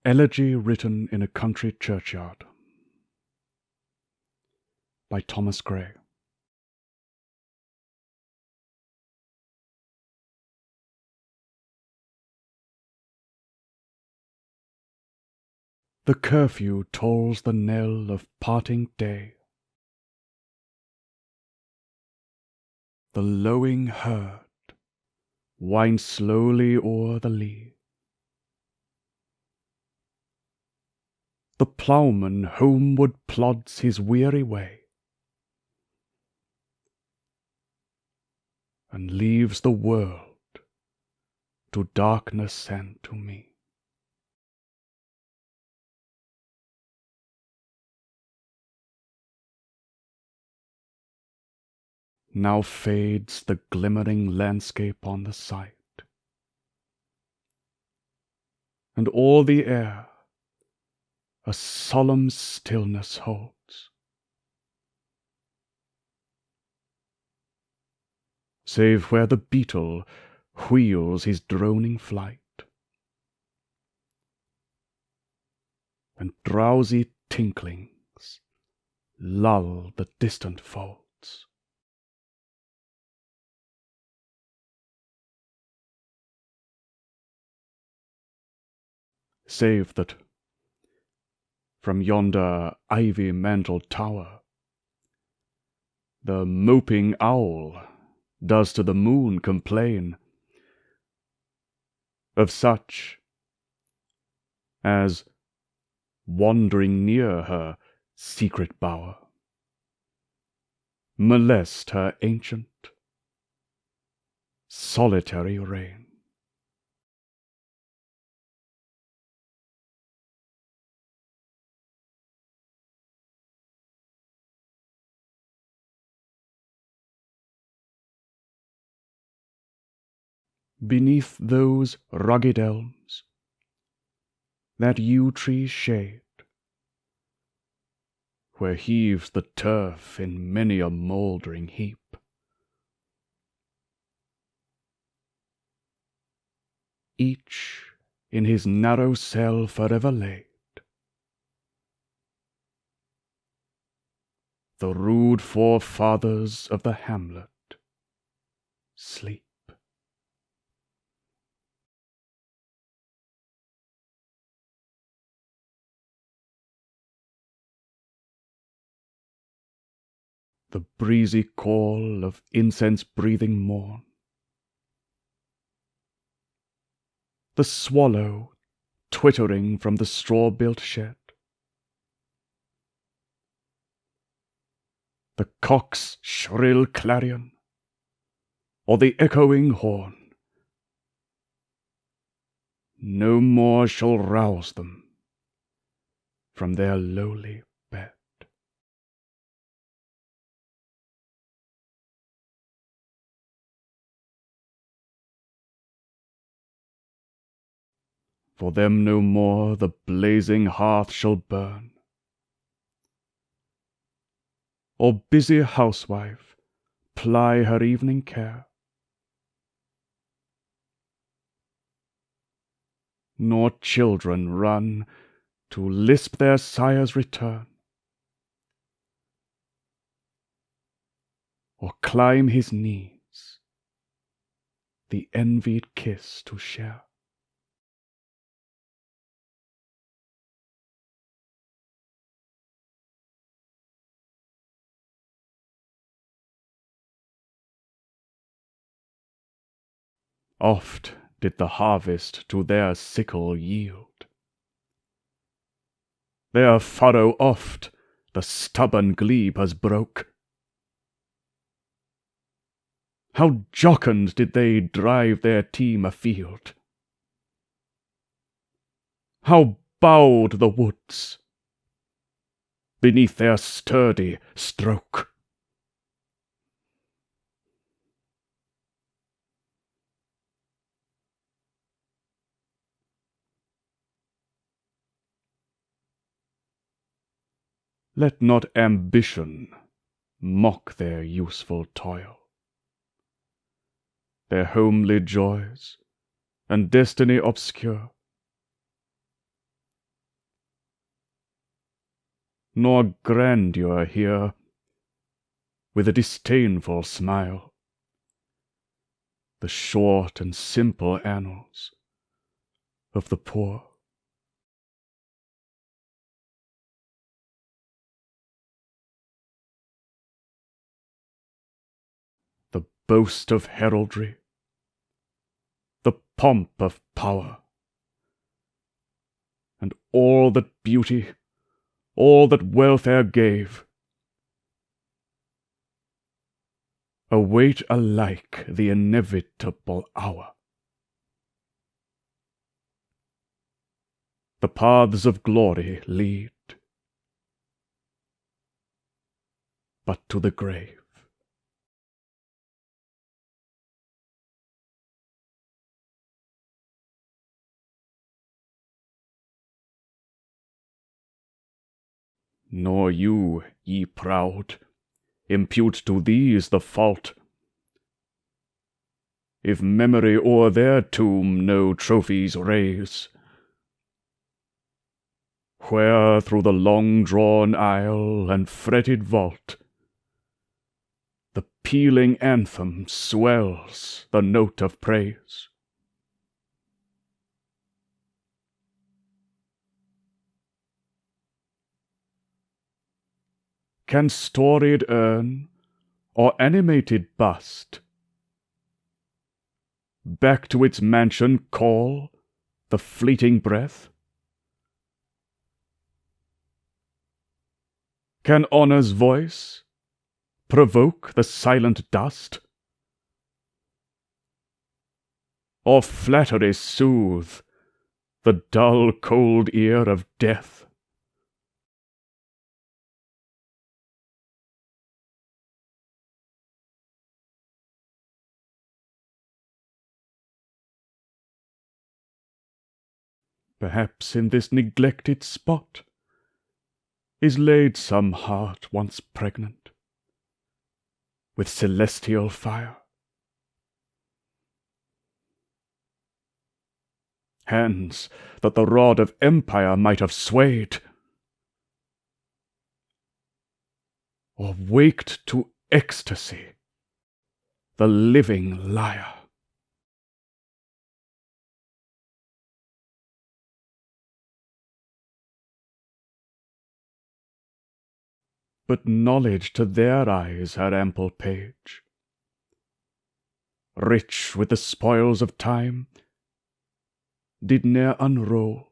Elegy written in a country churchyard by Thomas Gray. The curfew tolls the knell of parting day. The lowing herd winds slowly o'er the lea. The ploughman homeward plods his weary way, and leaves the world to darkness and to me. Now fades the glimmering landscape on the sight, and all the air a solemn stillness holds, save where the beetle wheels his droning flight, and drowsy tinklings lull the distant folds. Save that from yonder ivy-mantled tower the moping owl does to the moon complain of such as, wandering near her secret bower, molest her ancient solitary reign. Beneath those rugged elms, that yew-tree shade, where heaves the turf in many a mouldering heap, each in his narrow cell forever laid, the rude forefathers of the hamlet sleep. The breezy call of incense-breathing morn, the swallow twittering from the straw-built shed, the cock's shrill clarion, or the echoing horn, no more shall rouse them from their lowly bed. For them no more the blazing hearth shall burn, or busy housewife ply her evening care, nor children run to lisp their sire's return, or climb his knees the envied kiss to share. Oft did the harvest to their sickle yield, their furrow oft the stubborn glebe has broke. How jocund did they drive their team afield! How bowed the woods beneath their sturdy stroke! Let not ambition mock their useful toil, their homely joys and destiny obscure. nor grandeur here, with a disdainful smile, the short and simple annals of the poor. The boast of heraldry, the pomp of power, and all that beauty, all that welfare gave, await alike the inevitable hour. The paths of glory lead but to the grave. Nor you, ye proud, impute to these the fault, if memory o'er their tomb no trophies raise, where through the long-drawn aisle and fretted vault the pealing anthem swells the note of praise. Can storied urn or animated bust back to its mansion call the fleeting breath? Can honor's voice provoke the silent dust? Or flattery soothe the dull cold ear of death? Perhaps in this neglected spot is laid some heart once pregnant with celestial fire. Hands that the rod of empire might have swayed, or waked to ecstasy the living lyre. But knowledge to their eyes her ample page, rich with the spoils of time, did ne'er unroll.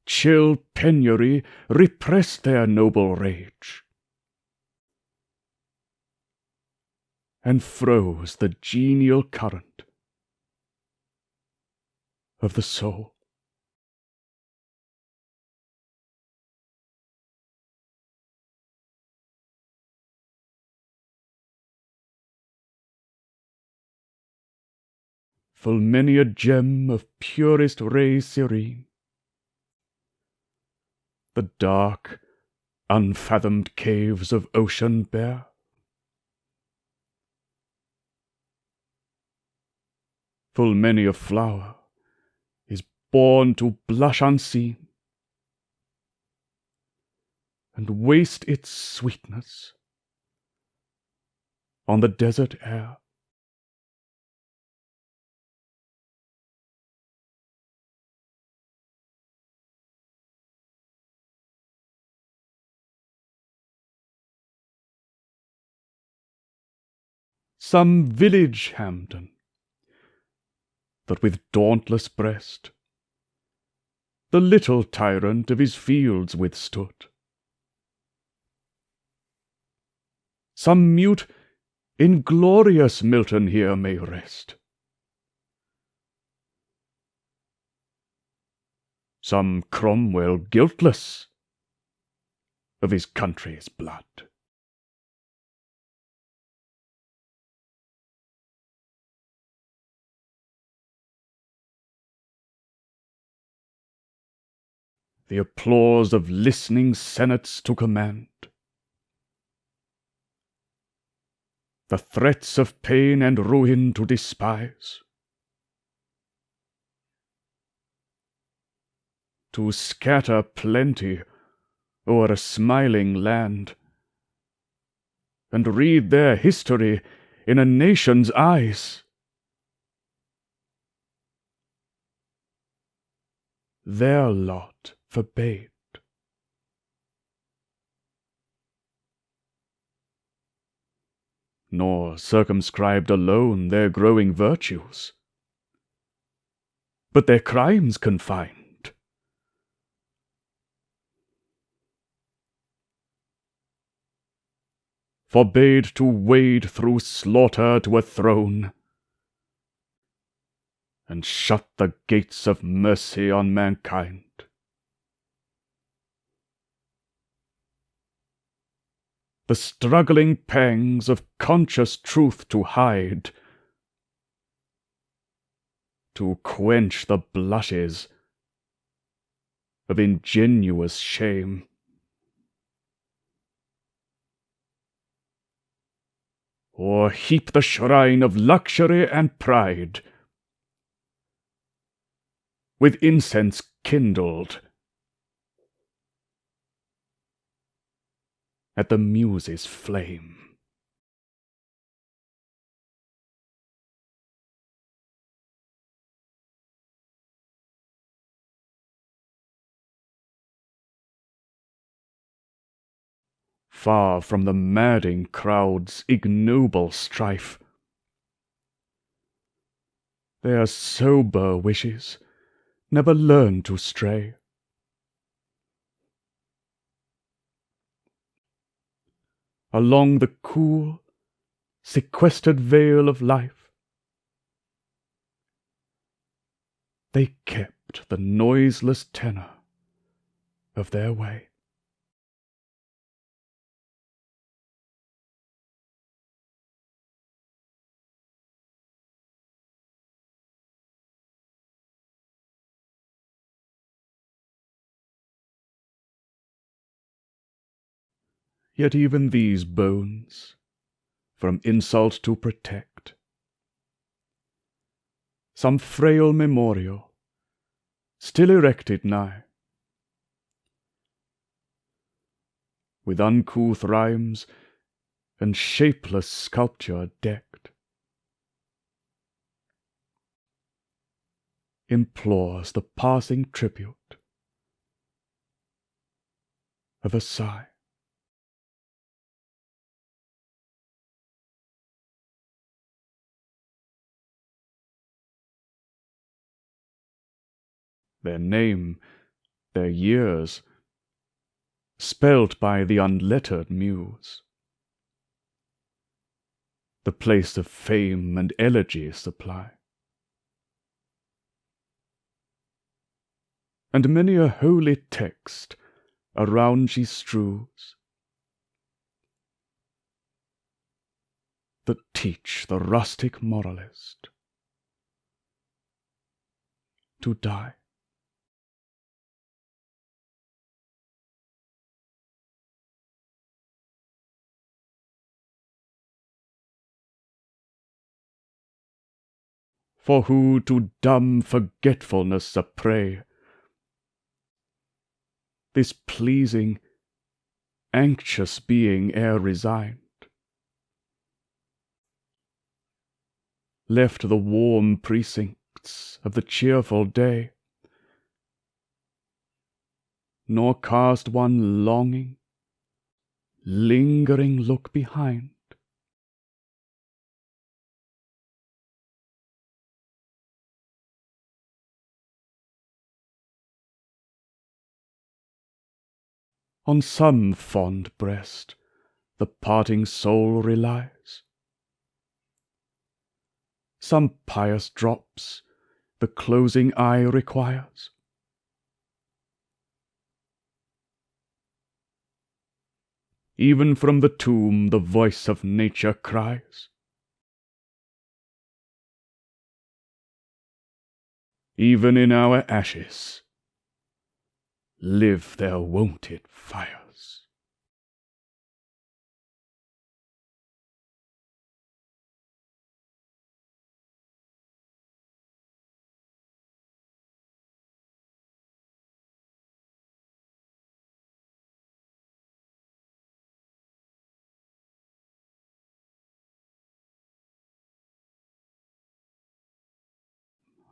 Chill penury repressed their noble rage, and froze the genial current of the soul. Full many a gem of purest ray serene the dark, unfathomed caves of ocean bear. Full many a flower is born to blush unseen, and waste its sweetness on the desert air. Some village-Hampden that with dauntless breast the little tyrant of his fields withstood. Some mute, inglorious Milton here may rest. Some Cromwell guiltless of his country's blood. The applause of listening senates to command, the threats of pain and ruin to despise, to scatter plenty o'er a smiling land, and read their history in a nation's eyes. Their lot forbade. Nor circumscribed alone their growing virtues, but their crimes confined. Forbade to wade through slaughter to a throne, and shut the gates of mercy on mankind. The struggling pangs of conscious truth to hide, to quench the blushes of ingenuous shame. Or heap the shrine of luxury and pride with incense kindled at the Muse's flame. Far from the madding crowd's ignoble strife, their sober wishes never learn to stray. Along the cool, sequestered vale of life, they kept the noiseless tenor of their way. Yet even these bones, from insult to protect, some frail memorial, still erected nigh, with uncouth rhymes and shapeless sculpture decked, implores the passing tribute of a sigh. Their name, their years, spelt by the unlettered Muse, the place of fame and elegy supply. And many a holy text around she strews, that teach the rustic moralist to die. For who to dumb forgetfulness a prey, this pleasing, anxious being ere resigned, left the warm precincts of the cheerful day, nor cast one longing, lingering look behind. On some fond breast the parting soul relies, some pious drops the closing eye requires. Even from the tomb the voice of nature cries. Even in our ashes live their wonted fires.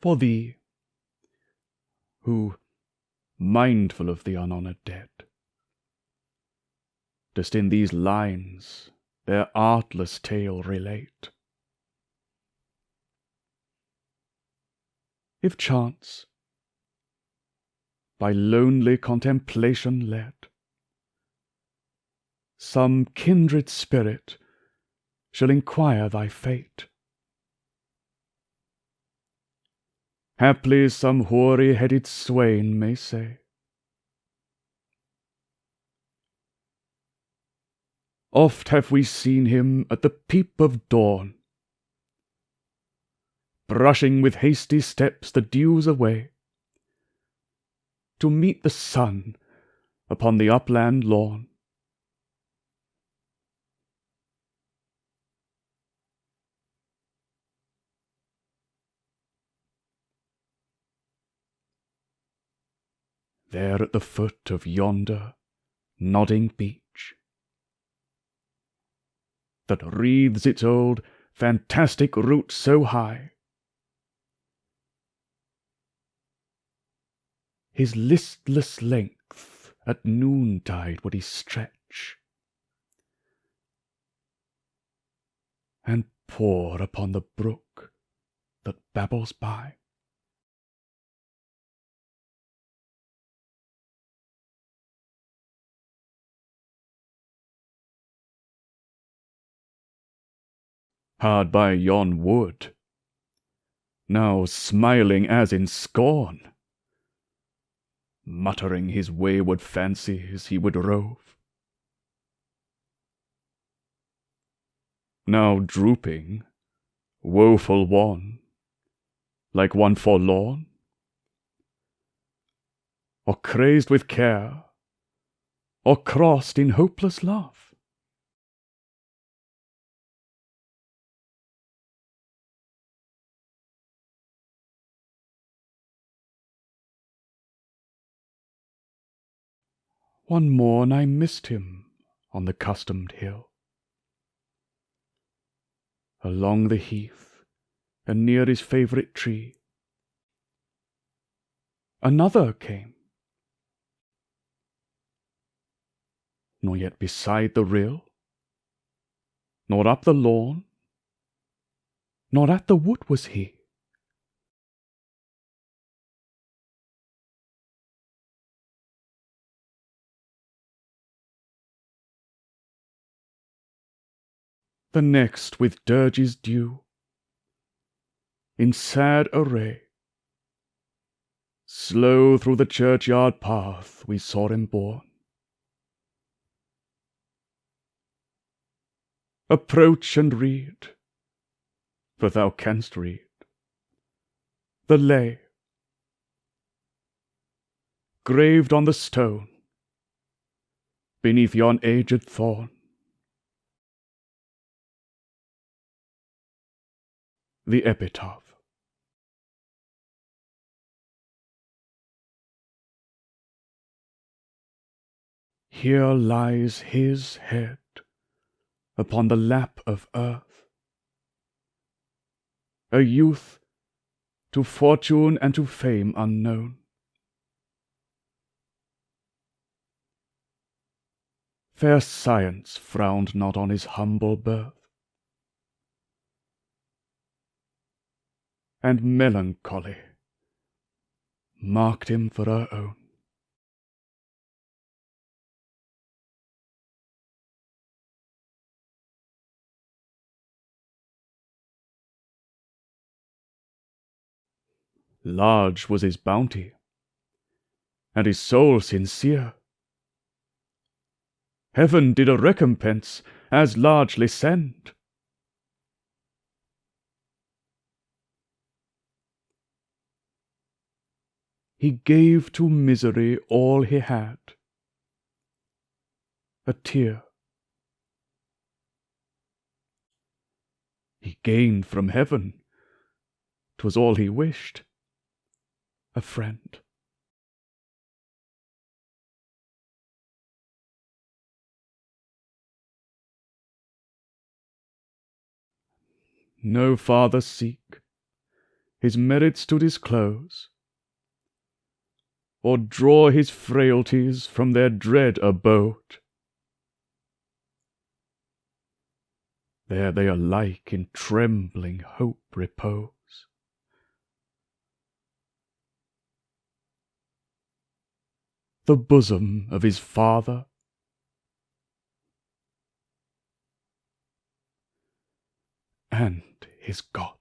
for thee, who, mindful of the unhonoured dead, dost in these lines their artless tale relate. If chance, by lonely contemplation led, some kindred spirit shall inquire thy fate, haply some hoary-headed swain may say, oft have we seen him at the peep of dawn, brushing with hasty steps the dews away, to meet the sun upon the upland lawn. There at the foot of yonder nodding beech, that wreathes its old fantastic roots so high, his listless length at noontide would he stretch, and pore upon the brook that babbles by. Hard by yon wood, now smiling as in scorn, muttering his wayward fancies he would rove, now drooping, woeful wan, like one forlorn, or crazed with care, or crossed in hopeless love. One morn I missed him on the customed hill, along the heath, and near his favourite tree. Another came, nor yet beside the rill, nor up the lawn, nor at the wood was he. The next with dirges due, in sad array, slow through the churchyard path we saw him borne. Approach and read, for thou canst read, the lay, graved on the stone, beneath yon aged thorn. The epitaph. Here lies his head upon the lap of earth, a youth to fortune and to fame unknown. Fair science frowned not on his humble birth, and melancholy marked him for her own. Large was his bounty, and his soul sincere. Heaven did a recompense as largely send. He gave to misery all he had, a tear. He gained from heaven, 'twas all he wished, a friend. No farther seek, his merits to disclose, or draw his frailties from their dread abode. There they alike in trembling hope repose. The bosom of his father and his God.